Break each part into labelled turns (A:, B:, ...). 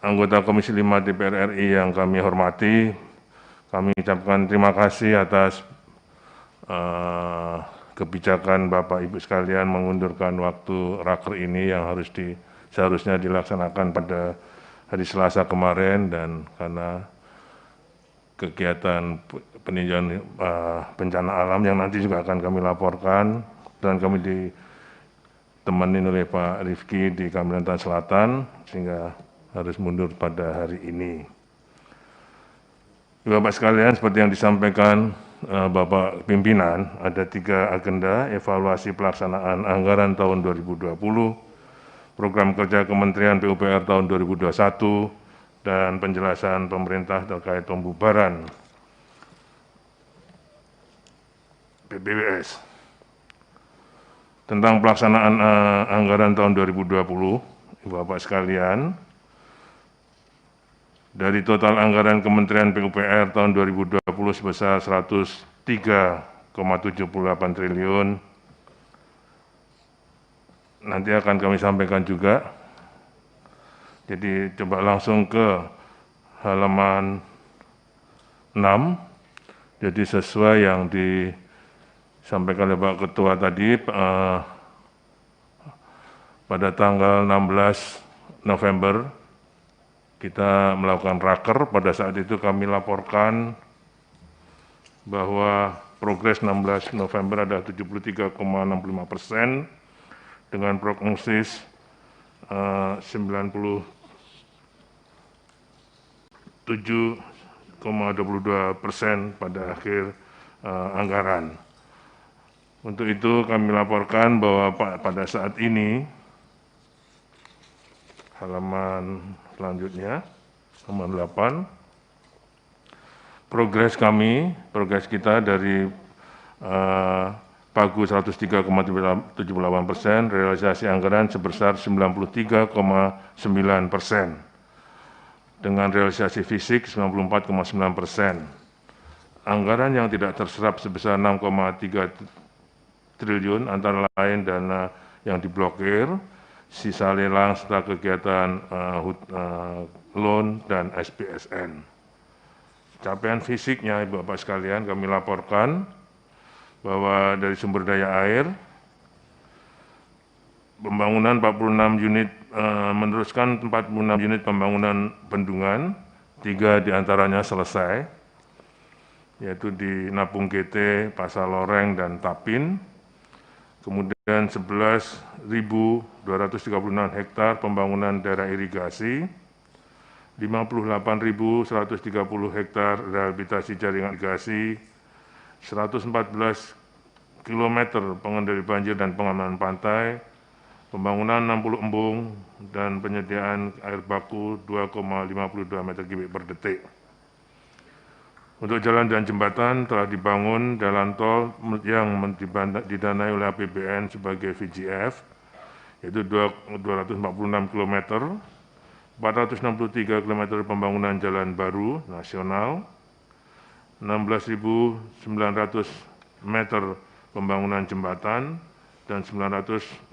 A: anggota Komisi 5 DPR RI yang kami hormati, kami ucapkan terima kasih atas kebijakan Bapak Ibu sekalian mengundurkan waktu raker ini yang seharusnya dilaksanakan pada hari Selasa kemarin, dan karena kegiatan peninjauan bencana alam yang nanti juga akan kami laporkan, dan kami ditemani oleh Pak Rifki di Kalimantan Selatan, sehingga harus mundur pada hari ini. Bapak sekalian, seperti yang disampaikan Bapak Pimpinan, ada 3 agenda: evaluasi pelaksanaan anggaran tahun 2020, program kerja Kementerian PUPR tahun 2021, dan penjelasan pemerintah terkait pembubaran PPWS. Tentang pelaksanaan anggaran tahun 2020, Bapak sekalian, dari total anggaran Kementerian PUPR tahun 2020 sebesar 103,78 triliun, nanti akan kami sampaikan juga. Jadi coba langsung ke halaman 6. Jadi sesuai yang disampaikan oleh Pak Ketua tadi, pada tanggal 16 November kita melakukan raker. Pada saat itu kami laporkan bahwa progres 16 November adalah 73,65% dengan prognosis 97,22% pada akhir anggaran. Untuk itu kami laporkan bahwa pada saat ini, halaman selanjutnya, halaman 8, progres kita dari Pagu 103,78%, realisasi anggaran sebesar 93,9%, dengan realisasi fisik 94,9%. Anggaran yang tidak terserap sebesar 6,3 triliun, antara lain dana yang diblokir, sisa lelang serta kegiatan loan dan SPSN. Capaian fisiknya, Ibu Bapak sekalian, kami laporkan bahwa dari sumber daya air, pembangunan 46 unit, meneruskan 46 unit pembangunan bendungan, 3 diantaranya selesai, yaitu di Napung GT, Pasar Loreng, dan Tapin. Kemudian 11.236 hektar pembangunan daerah irigasi, 58.130 hektar rehabilitasi jaringan irigasi, 114 km pengendali banjir dan pengamanan pantai, pembangunan 60 embung, dan penyediaan air baku 2,52 meter kubik per detik. Untuk jalan dan jembatan telah dibangun jalan tol yang didanai oleh APBN sebagai VGF, yaitu 246 km, 463 km pembangunan jalan baru nasional, 16.900 meter pembangunan jembatan, dan 987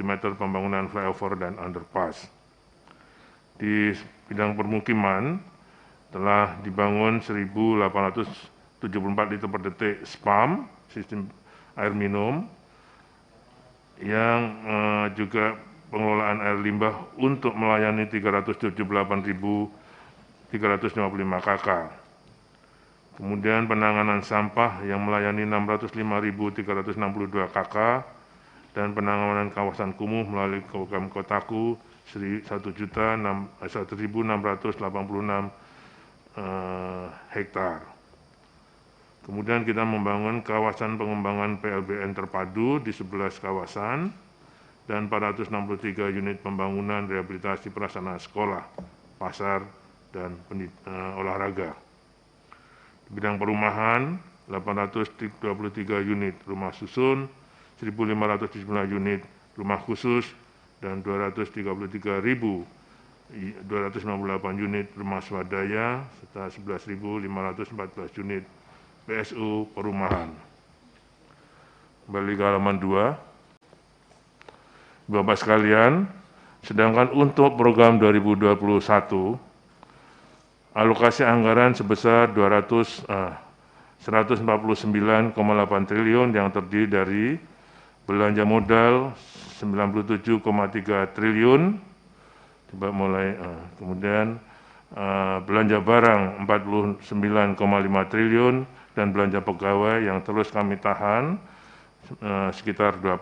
A: meter pembangunan flyover dan underpass. Di bidang permukiman, telah dibangun 1.874 liter per detik SPAM, sistem air minum, yang juga pengelolaan air limbah untuk melayani 378.355 KK. Kemudian penanganan sampah yang melayani 605.362 KK, dan penanganan kawasan kumuh melalui program Kotaku 1.686 hektar. Kemudian kita membangun kawasan pengembangan PLBN terpadu di 11 kawasan, dan 463 unit pembangunan rehabilitasi prasarana sekolah, pasar, dan olahraga. Di bidang perumahan, 823 unit rumah susun, 1.579 unit rumah khusus, dan 233.298 unit rumah swadaya, serta 11.514 unit PSU perumahan. Kembali ke halaman 2. Bapak sekalian, Sedangkan untuk program 2021, alokasi anggaran sebesar 149,8 triliun yang terdiri dari belanja modal 97,3 triliun, coba mulai, kemudian belanja barang 49,5 triliun, dan belanja pegawai yang terus kami tahan sekitar 2%,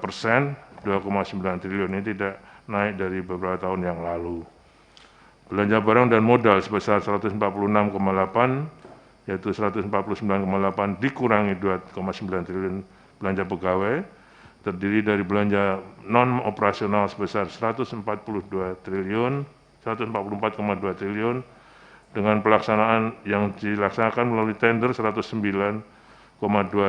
A: 2,9 triliun. Ini tidak naik dari beberapa tahun yang lalu. Belanja barang dan modal sebesar 146,8, yaitu 149,8 dikurangi 2,9 triliun belanja pegawai, terdiri dari belanja non-operasional sebesar 144,2 triliun, dengan pelaksanaan yang dilaksanakan melalui tender 109,2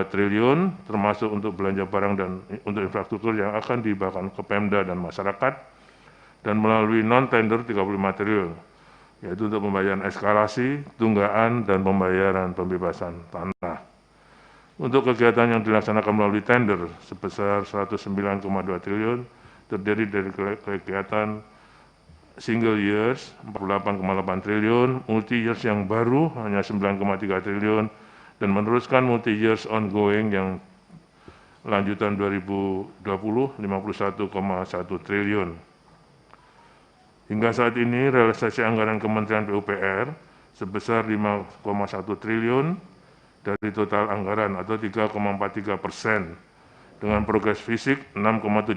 A: triliun, termasuk untuk belanja barang dan untuk infrastruktur yang akan dihibahkan ke Pemda dan masyarakat, dan melalui non-tender 35 triliun, yaitu untuk pembayaran eskalasi, tunggaan, dan pembayaran pembebasan tanah. Untuk kegiatan yang dilaksanakan melalui tender sebesar 109,2 triliun, terdiri dari kegiatan single years 48,8 triliun, multi years yang baru hanya 9,3 triliun, dan meneruskan multi years ongoing yang lanjutan 2020 51,1 triliun. Hingga saat ini realisasi anggaran Kementerian PUPR sebesar 5,1 triliun dari total anggaran atau 3,43%, dengan progres fisik 6,17%.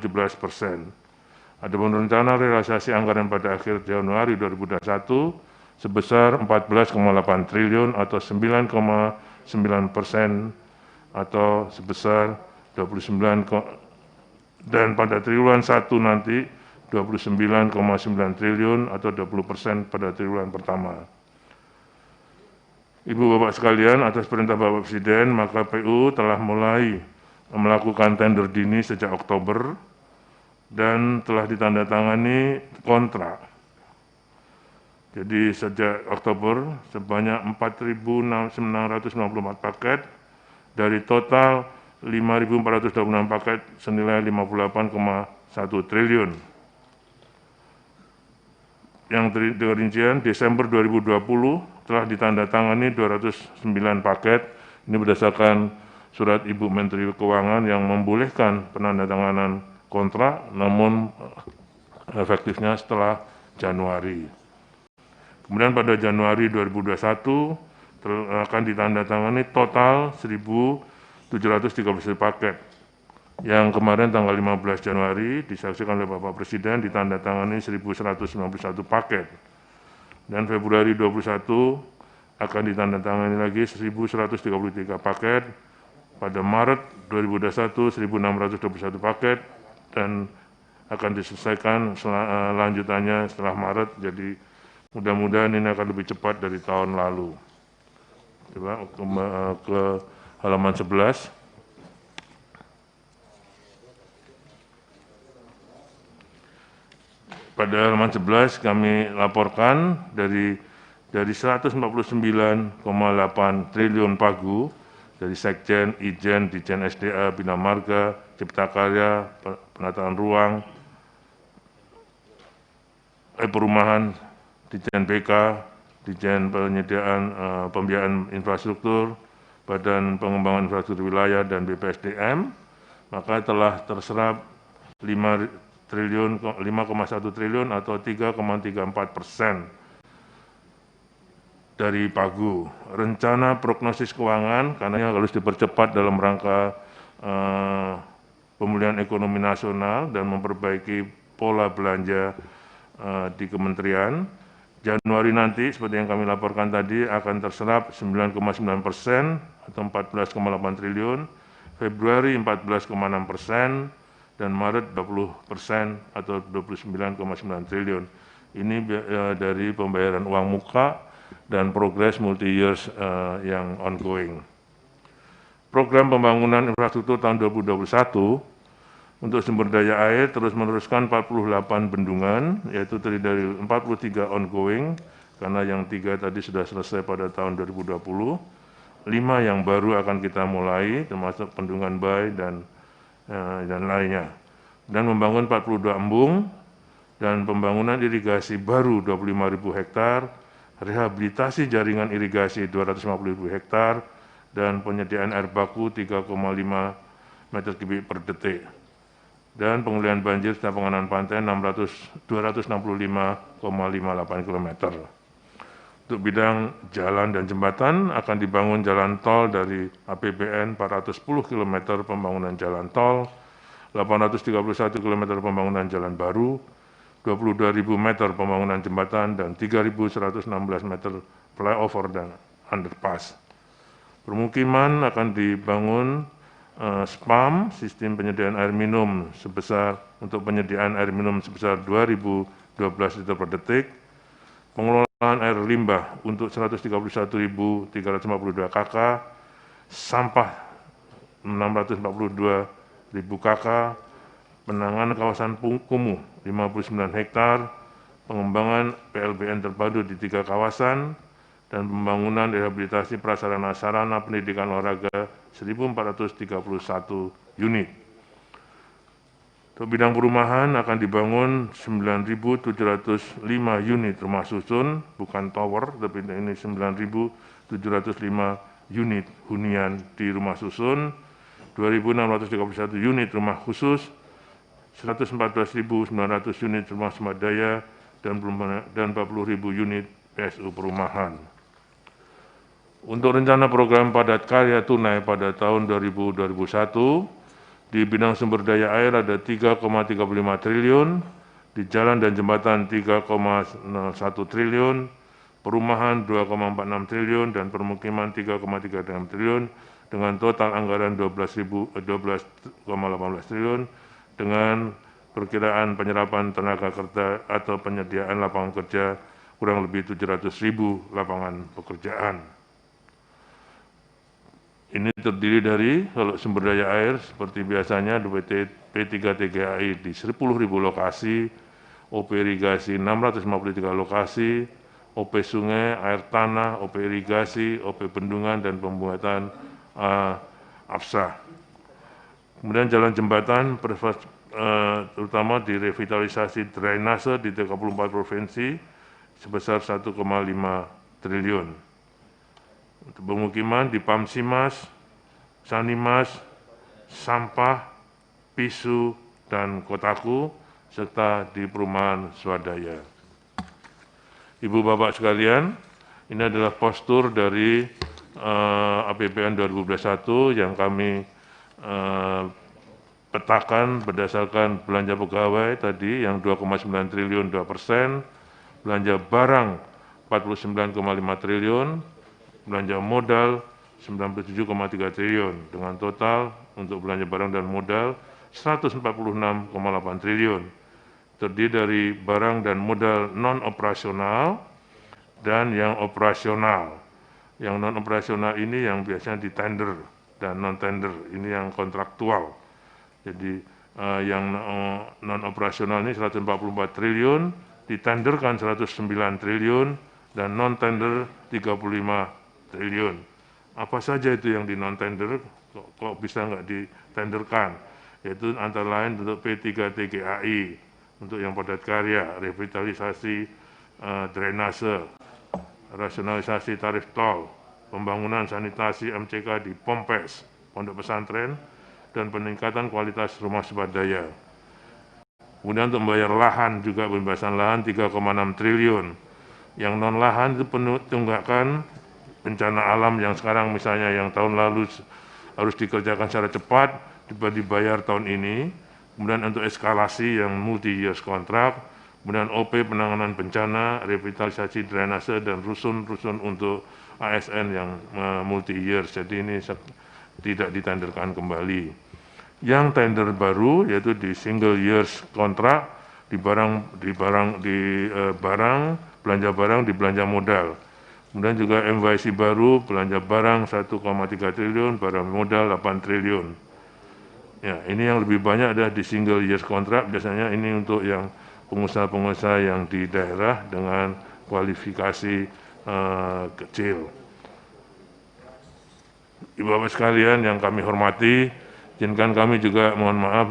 A: Adapun rencana realisasi anggaran pada akhir Januari 2021 sebesar 14,8 triliun atau 9,9%, atau sebesar 29, dan pada triwulan 1 nanti 29,9 triliun atau 20% pada triwulan pertama. Ibu Bapak sekalian, atas perintah Bapak Presiden, maka PU telah mulai melakukan tender dini sejak Oktober dan telah ditandatangani kontrak. Jadi sejak Oktober sebanyak 4.994 paket dari total 5.426 paket senilai 58,1 triliun. Yang rincian Desember 2020 telah ditandatangani 209 paket. Ini berdasarkan surat Ibu Menteri Keuangan yang membolehkan penandatanganan kontrak, namun efektifnya setelah Januari. Kemudian pada Januari 2021 akan ditandatangani total 1.731 paket. Yang kemarin tanggal 15 Januari disaksikan oleh Bapak Presiden ditandatangani 1.191 paket. Dan Februari 2021 akan ditandatangani lagi 1.133 paket. Pada Maret 2021 1.621 paket, dan akan diselesaikan lanjutannya setelah Maret. Jadi mudah-mudahan ini akan lebih cepat dari tahun lalu. Coba ke halaman 11. Pada halaman 11 kami laporkan dari 149,8 triliun pagu dari Sekjen, Ijen, Dijen SDA, Bina Marga, Cipta Karya, Penataan Ruang, Perumahan, Dijen BK, Dijen Penyediaan Pembiayaan Infrastruktur, Badan Pengembangan Infrastruktur Wilayah, dan BPSDM, maka telah terserap 5,1 triliun atau 3,34% dari pagu. Rencana prognosis keuangan karena harus dipercepat dalam rangka pemulihan ekonomi nasional dan memperbaiki pola belanja di kementerian. Januari nanti seperti yang kami laporkan tadi akan terserap 9,9% atau 14,8 triliun, Februari 14,6%, dan Maret 20% atau 29,9 triliun. Ini dari pembayaran uang muka dan progres multi years yang ongoing. Program pembangunan infrastruktur tahun 2021 untuk sumber daya air terus meneruskan 48 bendungan, yaitu terdiri dari 43 ongoing, karena yang 3 tadi sudah selesai pada tahun 2020, 5 yang baru akan kita mulai, termasuk Bendungan Bay dan lainnya. Dan membangun 42 embung dan pembangunan irigasi baru 25.000 hektar, rehabilitasi jaringan irigasi 250.000 hektar, dan penyediaan air baku 3,5 meter kubik per detik. Dan pengulian banjir serta penanganan pantai 265,58 km. Untuk bidang jalan dan jembatan akan dibangun jalan tol dari APBN 410 km pembangunan jalan tol, 831 km pembangunan jalan baru, 22.000 meter pembangunan jembatan, dan 3.116 meter flyover dan underpass. Permukiman akan dibangun SPAM, sistem penyediaan air minum untuk penyediaan air minum sebesar 2.012 liter per detik, pengelolaan air limbah untuk 131.352 KK, sampah 642.000 KK, penanganan kawasan kumuh 59 hektar, pengembangan PLBN terpadu di 3 kawasan, dan pembangunan rehabilitasi prasarana sarana pendidikan olahraga 1.431 unit. Untuk bidang perumahan akan dibangun 9.705 unit rumah susun, bukan tower, tapi ini 9.705 unit hunian di rumah susun, 2.631 unit rumah khusus, 114.900 unit rumah swadaya, dan 40.000 unit PSU perumahan. Untuk rencana program padat karya tunai pada tahun 2021, di bidang sumber daya air ada 3,35 triliun, di jalan dan jembatan 3,01 triliun, perumahan 2,46 triliun, dan permukiman 3,36 triliun, dengan total anggaran 12,18 triliun, dengan perkiraan penyerapan tenaga kerja atau penyediaan lapangan kerja kurang lebih 700.000 lapangan pekerjaan. Ini terdiri dari kalau sumber daya air seperti biasanya P3 TGAI di 10.000 lokasi, OP irigasi 653 lokasi, OP sungai, air tanah, OP irigasi, OP bendungan, dan pembuatan APSA. Kemudian jalan jembatan terutama di revitalisasi drainase di 34 provinsi sebesar 1,5 triliun. Untuk pemukiman di Pamsimas, Sanimas, Sampah, Pisu, dan Kotaku, serta di perumahan swadaya. Ibu Bapak sekalian, ini adalah postur dari APBN 2021 yang kami petakan berdasarkan belanja pegawai tadi yang 2,9 triliun 2%, belanja barang 49,5 triliun, belanja modal 97,3 triliun, dengan total untuk belanja barang dan modal 146,8 triliun. Terdiri dari barang dan modal non-operasional dan yang operasional. Yang non-operasional ini yang biasanya di tender dan non-tender, ini yang kontraktual. Jadi yang non-operasional ini 144 triliun, ditenderkan 109 triliun, dan non-tender 35 triliun. Apa saja itu yang di non-tender, kok bisa nggak ditenderkan? Yaitu antara lain untuk P3 TGAI, untuk yang padat karya, revitalisasi drainase, rasionalisasi tarif tol, pembangunan sanitasi MCK di Pompes, pondok pesantren, dan peningkatan kualitas rumah swadaya. Kemudian untuk membayar lahan juga pembebasan lahan 3,6 triliun. Yang non-lahan itu tunggakan bencana alam yang sekarang misalnya yang tahun lalu harus dikerjakan secara cepat, dibayar tahun ini. Kemudian untuk eskalasi yang multi-years kontrak, kemudian OP penanganan bencana, revitalisasi drainase, dan rusun-rusun untuk ASN yang multi-years. Jadi ini tidak ditenderkan kembali. Yang tender baru yaitu di single years kontrak, di belanja barang, di belanja modal. Kemudian juga MYC baru, belanja barang 1,3 triliun, barang modal 8 triliun. Ya, ini yang lebih banyak adalah di single years kontrak, biasanya ini untuk yang pengusaha-pengusaha yang di daerah dengan kualifikasi kecil. Ibu Bapak sekalian yang kami hormati, izinkan kami juga mohon maaf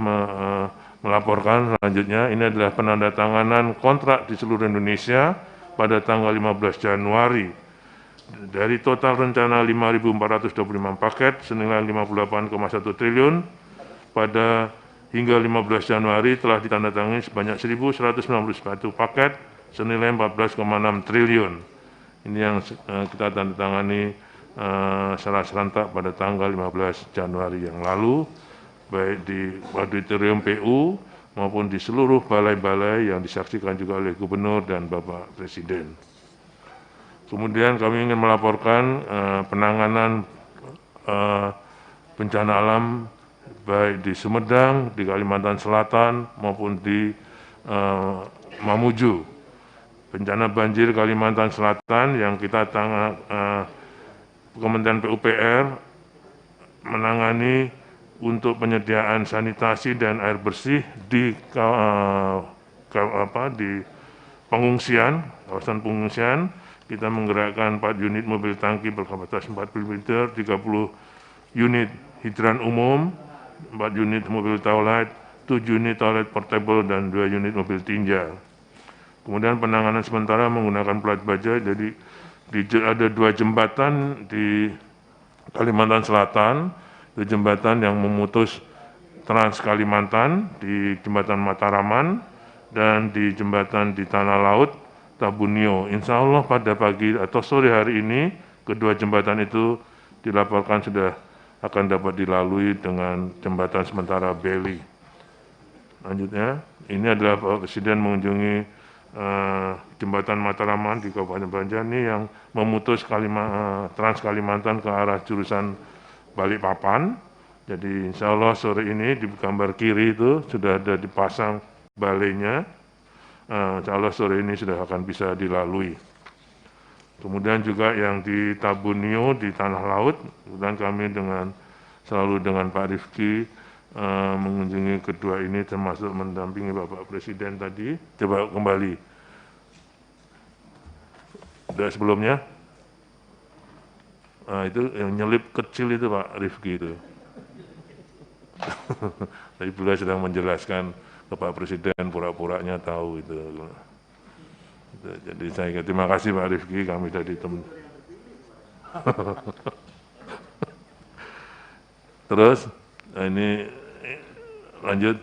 A: melaporkan selanjutnya, ini adalah penandatanganan kontrak di seluruh Indonesia pada tanggal 15 Januari. Dari total rencana 5.425 paket senilai 58,1 triliun, pada hingga 15 Januari telah ditandatangani sebanyak 1.191 paket senilai 14,6 triliun. Ini yang kita tandatangani secara serentak pada tanggal 15 Januari yang lalu, baik di auditorium PU maupun di seluruh balai-balai yang disaksikan juga oleh Gubernur dan Bapak Presiden. Kemudian kami ingin melaporkan penanganan bencana alam baik di Sumedang, di Kalimantan Selatan maupun di Mamuju. Bencana banjir Kalimantan Selatan yang kita Kementerian PUPR menangani untuk penyediaan sanitasi dan air bersih di pengungsian, kawasan pengungsian. Kita menggerakkan 4 unit mobil tangki berkapasitas 40 liter, 30 unit hidran umum, 4 unit mobil toilet, 7 unit toilet portable, dan 2 unit mobil tinja. Kemudian penanganan sementara menggunakan plat baja, jadi ada 2 jembatan di Kalimantan Selatan, itu jembatan yang memutus Trans Kalimantan di jembatan Mataraman dan di jembatan di Tanah Laut Tabunio. Insya Allah pada pagi atau sore hari ini kedua jembatan itu dilaporkan sudah akan dapat dilalui dengan jembatan sementara Beli. Lanjutnya, ini adalah Bapak Presiden mengunjungi jembatan Mataraman di Kabupaten Banjar ini yang memutus Trans Kalimantan ke arah jurusan Balikpapan. Jadi insya Allah sore ini di gambar kiri itu sudah ada dipasang balainya. Insya Allah sore ini sudah akan bisa dilalui. Kemudian juga yang di Tabunio di Tanah Laut, dan kami selalu dengan Pak Rifki mengunjungi kedua ini termasuk mendampingi Bapak Presiden tadi. Coba kembali. Sudah sebelumnya. Nah, itu yang nyelip kecil itu Pak Rifki itu. Tadi beliau sedang menjelaskan ke Pak Presiden, pura-puranya tahu itu. Jadi saya terima kasih Pak Rifki, kami tadi Terus ini lanjut,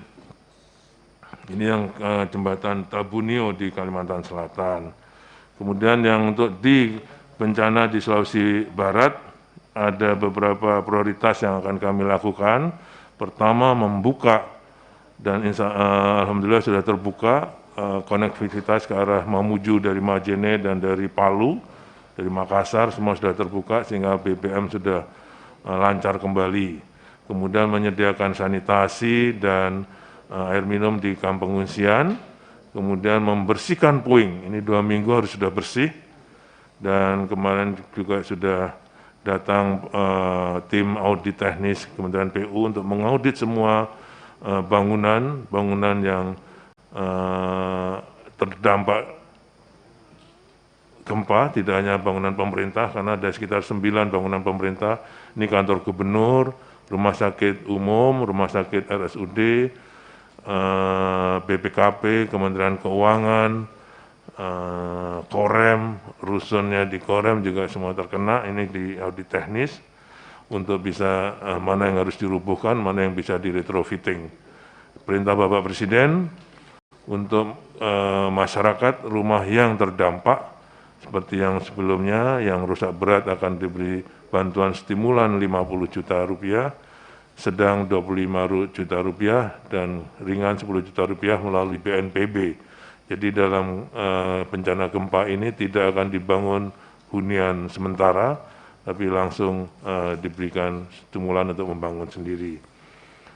A: ini yang jembatan Tabunio di Kalimantan Selatan. Kemudian yang untuk di bencana di Sulawesi Barat, ada beberapa prioritas yang akan kami lakukan. Pertama, membuka dan alhamdulillah sudah terbuka konektivitas ke arah Mamuju dari Majene dan dari Palu, dari Makassar, semua sudah terbuka sehingga BBM sudah lancar kembali. Kemudian menyediakan sanitasi dan air minum di kamp pengungsian, kemudian membersihkan puing, ini 2 minggu harus sudah bersih, dan kemarin juga sudah datang tim audit teknis Kementerian PU untuk mengaudit semua bangunan yang terdampak gempa, tidak hanya bangunan pemerintah, karena ada sekitar 9 bangunan pemerintah, ini kantor gubernur, rumah sakit umum, rumah sakit RSUD, BPKP, Kementerian Keuangan, Korem, rusunnya di Korem juga semua terkena, ini di audit teknis untuk bisa mana yang harus dirubuhkan, mana yang bisa di-retrofitting. Perintah Bapak Presiden untuk masyarakat rumah yang terdampak seperti yang sebelumnya, yang rusak berat akan diberi bantuan stimulan 50 juta rupiah, sedang 25 juta rupiah, dan ringan 10 juta rupiah melalui BNPB. Jadi dalam bencana gempa ini tidak akan dibangun hunian sementara, tapi langsung diberikan stimulan untuk membangun sendiri.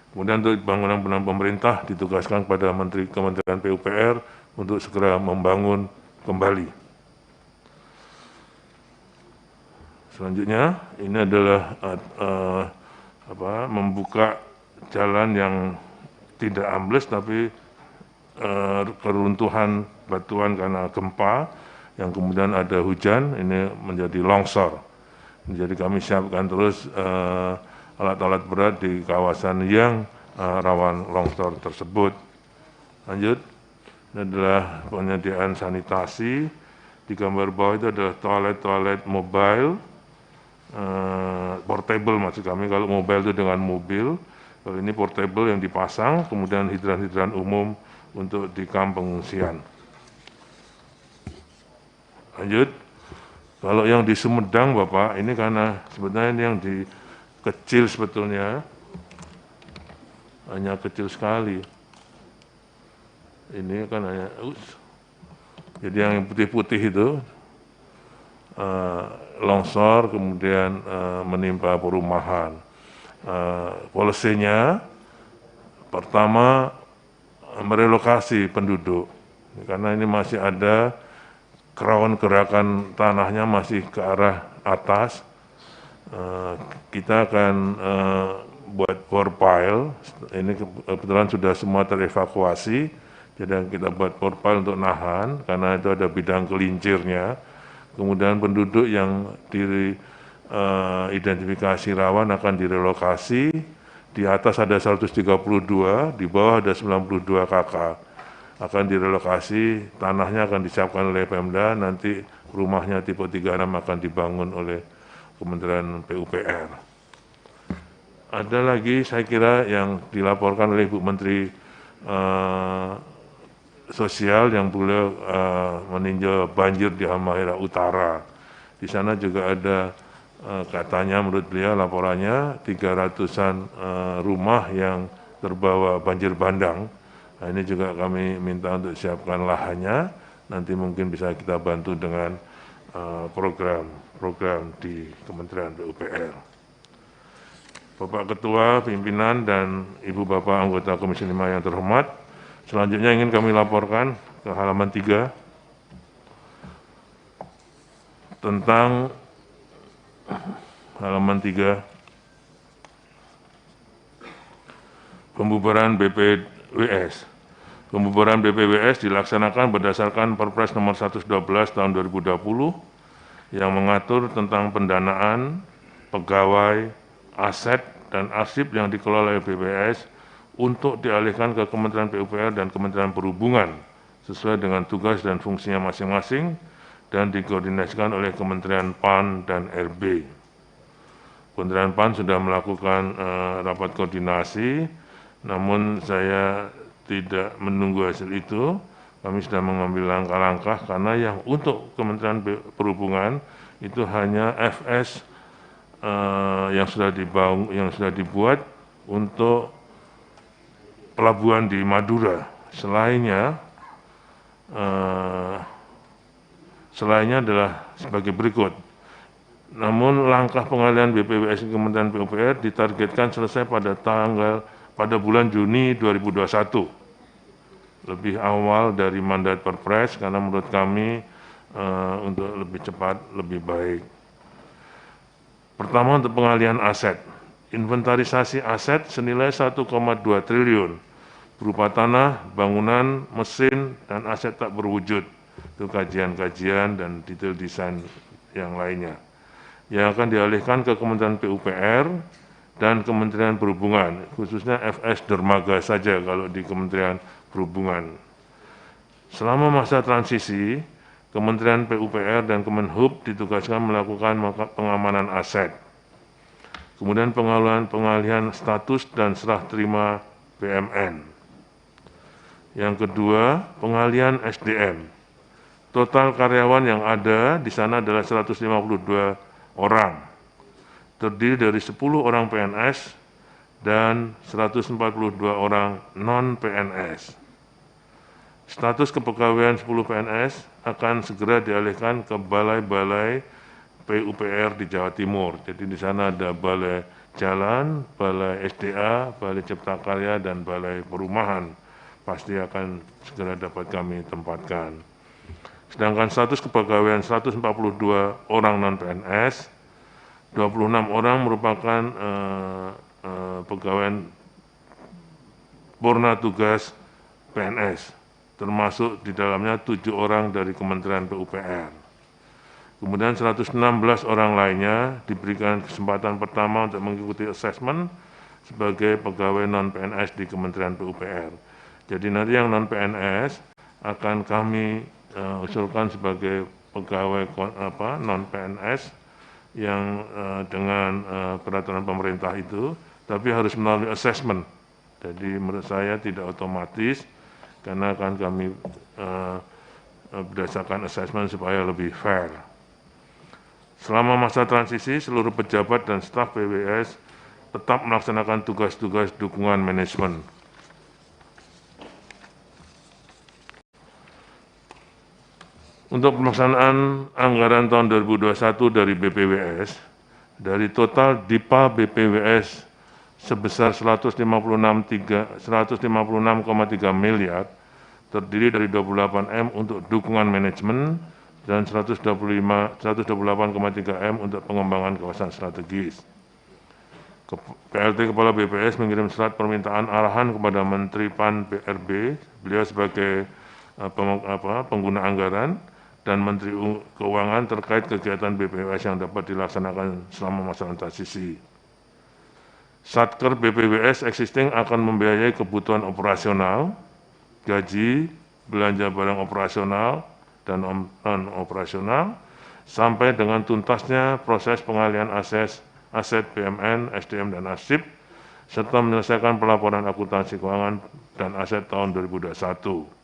A: Kemudian untuk bangunan pemerintah ditugaskan kepada Menteri Kementerian PUPR untuk segera membangun kembali. Selanjutnya, ini adalah membuka jalan yang tidak ambles tapi keruntuhan batuan karena gempa, yang kemudian ada hujan, ini menjadi longsor. Jadi kami siapkan terus alat-alat berat di kawasan yang rawan longsor tersebut. Lanjut, ini adalah penyediaan sanitasi. Di gambar bawah itu adalah toilet-toilet mobile, portable maksud kami. Kalau mobile itu dengan mobil, kalau ini portable yang dipasang, kemudian hidran-hidran umum untuk di kamp pengungsian. Lanjut, kalau yang di Sumedang Bapak, ini karena sebetulnya ini yang di kecil sebetulnya, hanya kecil sekali. Ini kan hanya, jadi yang putih-putih itu longsor kemudian menimpa perumahan. Polisinya pertama merelokasi penduduk karena ini masih ada gerakan tanahnya masih ke arah atas. Kita akan buat bore pile. Ini kebetulan sudah semua terevakuasi. Jadi kita buat bore pile untuk nahan karena itu ada bidang kelincirnya. Kemudian penduduk yang diidentifikasi rawan akan direlokasi. Di atas ada 132, di bawah ada 92 KK. Akan direlokasi, tanahnya akan disiapkan oleh Pemda, nanti rumahnya tipe 36 akan dibangun oleh Kementerian PUPR. Ada lagi saya kira yang dilaporkan oleh Ibu Menteri Sosial yang beliau meninjau banjir di Halmahera Utara. Di sana juga ada katanya menurut beliau laporannya 300-an rumah yang terbawa banjir bandang. Nah, ini juga kami minta untuk siapkan lahannya, nanti mungkin bisa kita bantu dengan program di Kementerian PUPR. Bapak Ketua, pimpinan, dan Ibu Bapak anggota Komisi 5 yang terhormat, selanjutnya ingin kami laporkan ke halaman 3 tentang halaman 3 pembubaran BPWS. Pembubaran BPWS dilaksanakan berdasarkan Perpres nomor 112 tahun 2020 yang mengatur tentang pendanaan, pegawai, aset, dan arsip yang dikelola oleh BPWS untuk dialihkan ke Kementerian PUPR dan Kementerian Perhubungan sesuai dengan tugas dan fungsinya masing-masing dan dikoordinasikan oleh Kementerian PAN dan RB. Kementerian PAN sudah melakukan rapat koordinasi, namun saya tidak menunggu hasil itu. Kami sudah mengambil langkah-langkah karena yang untuk Kementerian Perhubungan itu hanya FS yang sudah dibuat untuk pelabuhan di Madura. Selainnya adalah sebagai berikut. Namun langkah pengalihan BPWS ke Kementerian PUPR ditargetkan selesai pada bulan Juni 2021. Lebih awal dari mandat Perpres karena menurut kami untuk lebih cepat lebih baik. Pertama untuk pengalihan aset. Inventarisasi aset senilai 1,2 triliun berupa tanah, bangunan, mesin, dan aset tak berwujud. Itu kajian-kajian dan detail desain yang lainnya. Yang akan dialihkan ke Kementerian PUPR dan Kementerian Perhubungan, khususnya FS Dermaga saja kalau di Kementerian Perhubungan. Selama masa transisi, Kementerian PUPR dan Kemenhub ditugaskan melakukan pengamanan aset. Kemudian pengalihan status dan serah terima BMN. Yang kedua, pengalihan SDM. Total karyawan yang ada di sana adalah 152 orang. Terdiri dari 10 orang PNS dan 142 orang non-PNS. Status kepegawaian 10 PNS akan segera dialihkan ke balai-balai PUPR di Jawa Timur. Jadi di sana ada balai jalan, balai SDA, balai Cipta Karya, dan balai perumahan. Pasti akan segera dapat kami tempatkan. Sedangkan status kepegawaian 142 orang non-PNS, 26 orang merupakan pegawai purna tugas PNS, termasuk di dalamnya 7 orang dari Kementerian PUPR. Kemudian 116 orang lainnya diberikan kesempatan pertama untuk mengikuti asesmen sebagai pegawai non-PNS di Kementerian PUPR. Jadi nanti yang non-PNS akan kami usulkan sebagai pegawai non-PNS yang dengan peraturan pemerintah itu, tapi harus melalui assessment. Jadi menurut saya tidak otomatis, karena akan kami berdasarkan assessment supaya lebih fair. Selama masa transisi, seluruh pejabat dan staf PWS tetap melaksanakan tugas-tugas dukungan manajemen. Untuk pelaksanaan anggaran tahun 2021 dari BPWS, dari total DIPA BPWS sebesar 156,3 miliar, terdiri dari 28 M untuk dukungan manajemen dan 128,3 M untuk pengembangan kawasan strategis. PLT Kepala BPS mengirim surat permintaan arahan kepada Menteri PAN PRB, beliau sebagai pengguna anggaran, dan Menteri Keuangan terkait kegiatan BPWS yang dapat dilaksanakan selama masa transisi. Satker BPWS existing akan membiayai kebutuhan operasional, gaji, belanja barang operasional, dan non-operasional, sampai dengan tuntasnya proses pengalihan aset BUMN, SDM, dan arsip, serta menyelesaikan pelaporan akuntansi keuangan dan aset tahun 2021.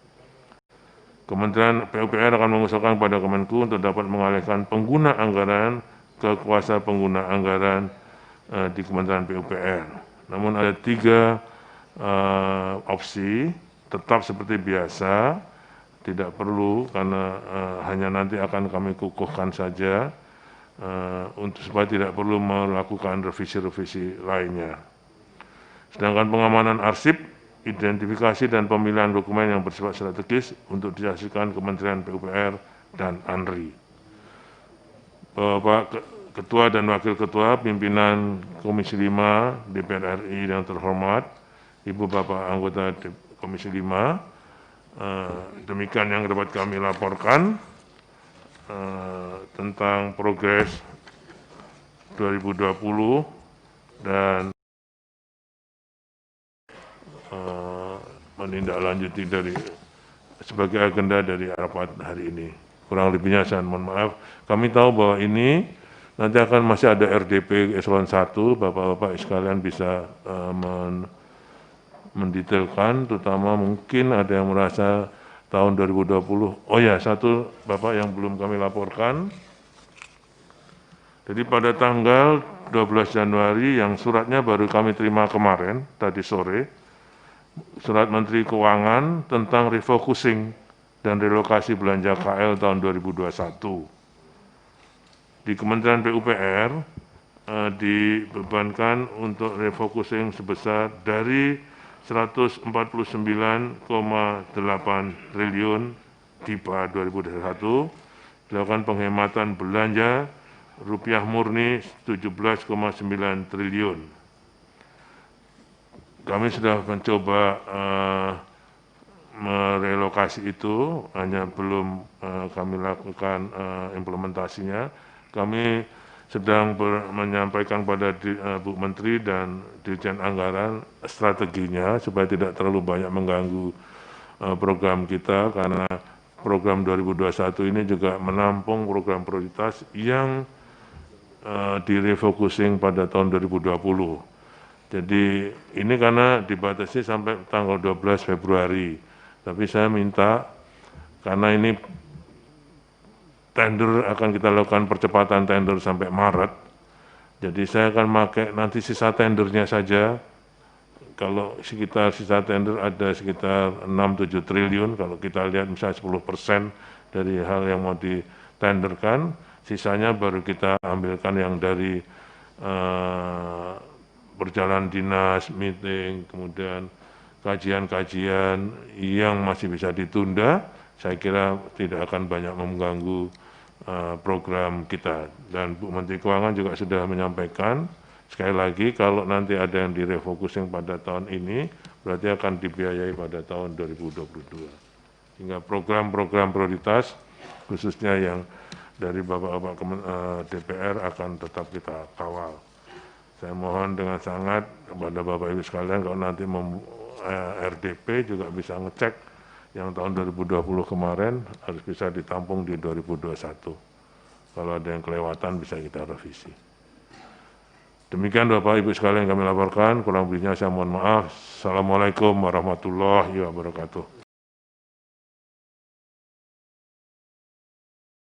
A: Kementerian PUPR akan mengusulkan kepada Kemenku untuk dapat mengalihkan pengguna anggaran ke kuasa pengguna anggaran di Kementerian PUPR. Namun ada 3 opsi, tetap seperti biasa, tidak perlu karena hanya nanti akan kami kukuhkan saja untuk supaya tidak perlu melakukan revisi-revisi lainnya. Sedangkan pengamanan arsip, identifikasi dan pemilihan dokumen yang bersifat strategis untuk dihasilkan Kementerian PUPR dan ANRI. Bapak Ketua dan Wakil Ketua Pimpinan Komisi 5 DPR RI yang terhormat, Ibu Bapak anggota Komisi 5, demikian yang dapat kami laporkan tentang progres 2020 dan menindaklanjuti dari sebagai agenda dari rapat hari ini. Kurang lebihnya saya mohon maaf. Kami tahu bahwa ini nanti akan masih ada RDP eselon 1, Bapak-Bapak sekalian bisa mendetailkan, terutama mungkin ada yang merasa tahun 2020. Oh ya, satu Bapak yang belum kami laporkan. Jadi pada tanggal 12 Januari yang suratnya baru kami terima kemarin, tadi sore, Surat Menteri Keuangan tentang refocusing dan relokasi belanja KL tahun 2021. Di Kementerian PUPR dibebankan untuk refocusing sebesar dari 149,8 triliun DIPA 2021, dilakukan penghematan belanja rupiah murni 17,9 triliun. Kami sudah mencoba merelokasi itu, hanya belum kami lakukan implementasinya. Kami sedang menyampaikan pada Bu Menteri dan Dirjen Anggaran strateginya supaya tidak terlalu banyak mengganggu program kita, karena program 2021 ini juga menampung program prioritas yang direfocusing pada tahun 2020. Jadi ini karena dibatasi sampai tanggal 12 Februari. Tapi saya minta, karena ini tender akan kita lakukan percepatan tender sampai Maret. Jadi saya akan pakai nanti sisa tendernya saja. Kalau sekitar sisa tender ada sekitar 6-7 triliun, kalau kita lihat misalnya 10% dari hal yang mau ditenderkan, sisanya baru kita ambilkan yang dari berjalan dinas, meeting, kemudian kajian-kajian yang masih bisa ditunda, saya kira tidak akan banyak mengganggu program kita. Dan Bu Menteri Keuangan juga sudah menyampaikan, sekali lagi kalau nanti ada yang direfocusing pada tahun ini, berarti akan dibiayai pada tahun 2022. Sehingga program-program prioritas, khususnya yang dari Bapak-Bapak DPR akan tetap kita kawal. Saya mohon dengan sangat kepada Bapak Ibu sekalian, kalau nanti RDP juga bisa ngecek yang tahun 2020 kemarin harus bisa ditampung di 2021. Kalau ada yang kelewatan bisa kita revisi. Demikian Bapak Ibu sekalian yang kami laporkan, kurang lebihnya saya mohon maaf. Assalamualaikum warahmatullahi wabarakatuh.